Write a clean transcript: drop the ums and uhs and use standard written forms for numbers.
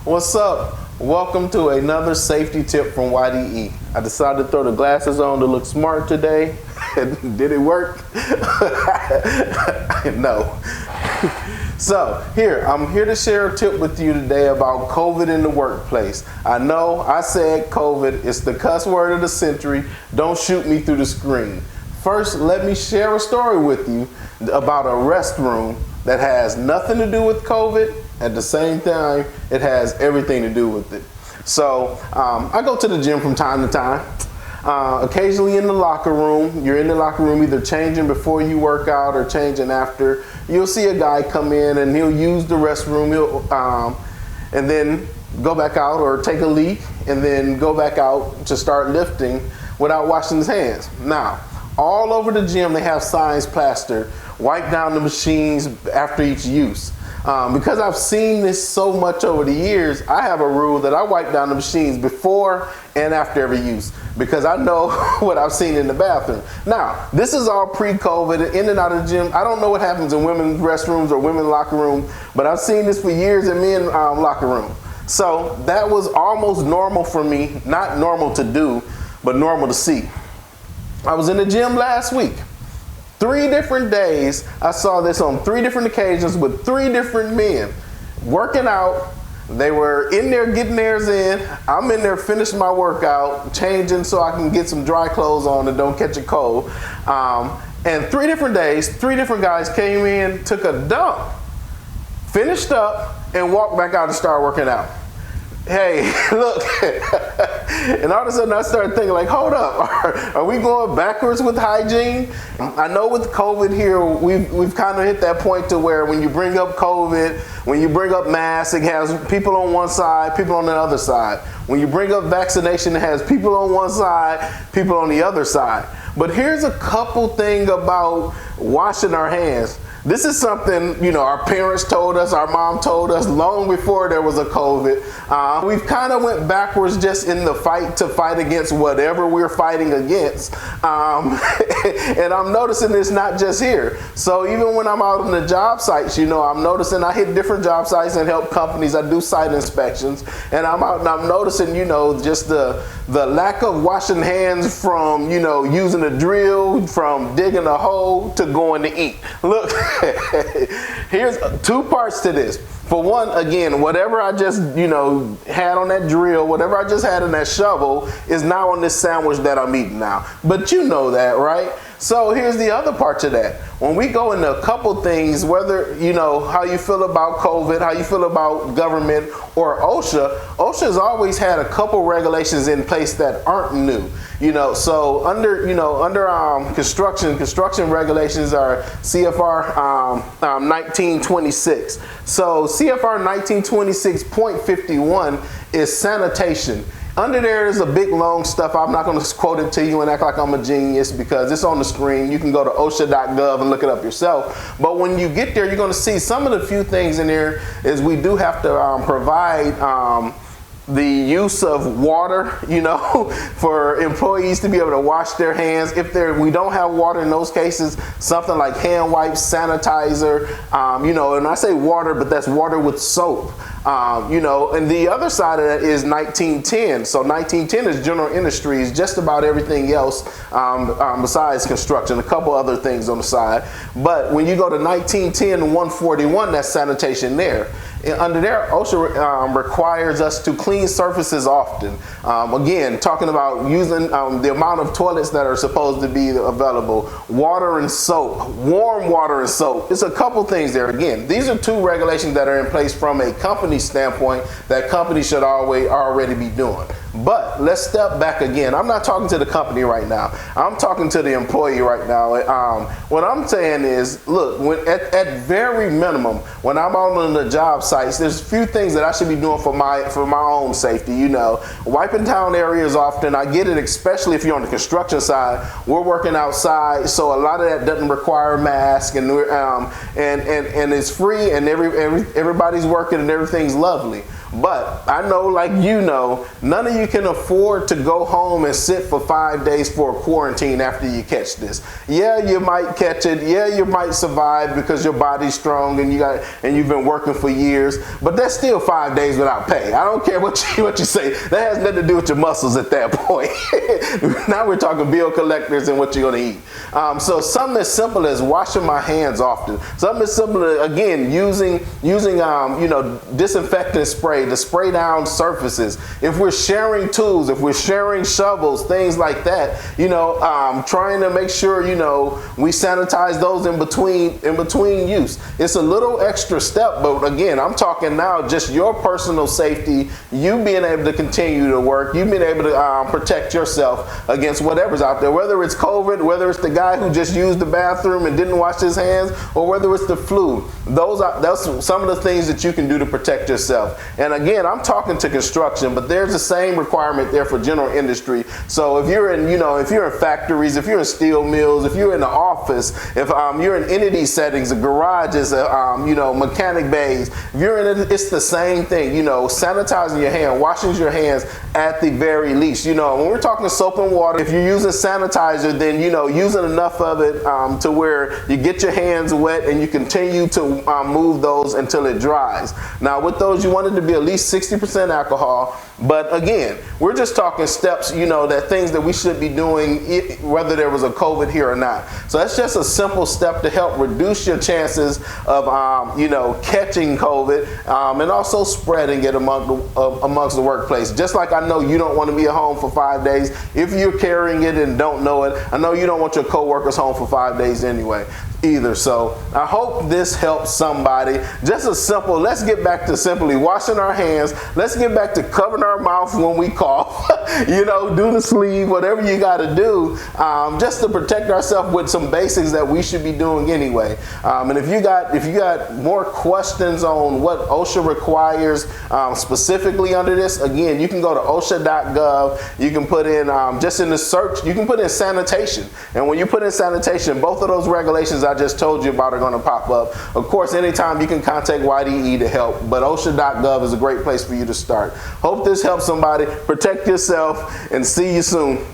What's up? Welcome to another safety tip from YDE. I decided to throw the glasses on to look smart today. Did it work? No. So I'm here to share a tip with you today about COVID in the workplace. I know I said COVID, it's the cuss word of the century. Don't shoot me through the screen. First, let me share a story with you about a restroom that has nothing to do with COVID. At the same time, it has everything to do with it. So I go to the gym from time to time. Occasionally in the locker room, you're in the locker room either changing before you work out or changing after. You'll see a guy come in and he'll use the restroom, and then go back out or take a leak and then go back out to start lifting without washing his hands. Now, all over the gym they have signs plastered, wipe down the machines after each use. Because I've seen this so much over the years, I have a rule that I wipe down the machines before and after every use because I know what I've seen in the bathroom. Now, this is all pre-COVID, in and out of the gym. I don't know what happens in women's restrooms or women's locker room, but I've seen this for years in men's locker room. So that was almost normal for me, not normal to do, but normal to see. I was in the gym last week. 3 different days, I saw this on 3 different occasions with 3 different men working out. They were in there getting theirs in. I'm in there finishing my workout, changing so I can get some dry clothes on and don't catch a cold. And 3 different days, 3 different guys came in, took a dump, finished up, and walked back out and started working out. Hey, look, and all of a sudden I started thinking like, hold up, are we going backwards with hygiene? I know with COVID here, we've kind of hit that point to where when you bring up COVID, when you bring up masks, it has people on one side, people on the other side. When you bring up vaccination, it has people on one side, people on the other side. But here's a couple things about washing our hands. This is something, our parents told us, our mom told us long before there was a COVID. We've kind of went backwards just in the fight against whatever we're fighting against. And I'm noticing this not just here. So even when I'm out on the job sites, I'm noticing I hit different job sites and help companies. I do site inspections. And I'm out and I'm noticing, just the lack of washing hands from, using a drill, from digging a hole to going to eat. Look. Here's 2 parts to this. For one, again, whatever I just, had on that drill, whatever I just had in that shovel is now on this sandwich that I'm eating now. But you know that, right? So here's the other part to that. When we go into a couple things, whether, how you feel about COVID, how you feel about government or OSHA, OSHA's always had a couple regulations in place that aren't new. So under construction regulations are CFR 1926. So CFR 1926.51 is sanitation. Under there is a big long stuff. I'm not going to quote it to you and act like I'm a genius because it's on the screen. You can go to OSHA.gov and look it up yourself. But when you get there, you're going to see some of the few things in there is we do have to provide the use of water, for employees to be able to wash their hands. If we don't have water in those cases, something like hand wipes, sanitizer, and I say water, but that's water with soap. And the other side of that is 1910. So 1910 is general industries, just about everything else besides construction, a couple other things on the side. But when you go to 1910 and 141, that's sanitation there. And under there, OSHA requires us to clean surfaces often. Again, talking about using the amount of toilets that are supposed to be available, water and soap, warm water and soap. It's a couple things there. Again, these are 2 regulations that are in place from a company standpoint that companies should already be doing. But let's step back again. I'm not talking to the company right now. I'm talking to the employee right now. What I'm saying is, look, at very minimum, when I'm out on the job sites, there's a few things that I should be doing for my own safety. Wiping down areas often. I get it, especially if you're on the construction side. We're working outside, so a lot of that doesn't require a mask, and it's free, and everybody's working, and everything's lovely. But I know, like you know, none of you can afford to go home and sit for 5 days for a quarantine after you catch this. Yeah, you might catch it. Yeah, you might survive because your body's strong and you've been working for years. But that's still 5 days without pay. I don't care what you say. That has nothing to do with your muscles at that point. Now we're talking bill collectors and what you're going to eat. So something as simple as washing my hands often. Something as simple as, again, using disinfectant spray to spray down surfaces. If we're sharing tools, if we're sharing shovels, things like that, trying to make sure, we sanitize those in between use. It's a little extra step, but again, I'm talking now just your personal safety, you being able to continue to work, you being able to protect yourself against whatever's out there, whether it's COVID, whether it's the guy who just used the bathroom and didn't wash his hands, or whether it's the flu. That's some of the things that you can do to protect yourself. And again, I'm talking to construction, but there's the same requirement there for general industry. So if you're in factories, if you're in steel mills, if you're in the office, if you're in any of these settings, the garages, mechanic bays, if you're in it, it's the same thing. Sanitizing your hand, washing your hands at the very least. When we're talking soap and water, if you're using sanitizer, then using enough of it to where you get your hands wet and you continue to move those until it dries. Now with those, you want it to be at least 60% alcohol. But again, we're just talking steps, that things that we should be doing whether there was a COVID here or not. So that's just a simple step to help reduce your chances of, catching COVID and also spreading it amongst the workplace. Just like I know you don't want to be at home for 5 days. If you're carrying it and don't know it, I know you don't want your coworkers home for 5 days anyway either. So I hope this helps somebody. Just a simple, let's get back to simply washing our hands. Let's get back to covering our mouth when we cough, do the sleeve, whatever you got to do, just to protect ourselves with some basics that we should be doing anyway. And if you got more questions on what OSHA requires specifically under this, again, you can go to OSHA.gov. You can put in, just in the search, you can put in sanitation. And when you put in sanitation, both of those regulations I just told you about are going to pop up. Of course, anytime you can contact YDE to help, but OSHA.gov is a great place for you to start. Hope this helps somebody. Protect yourself and see you soon.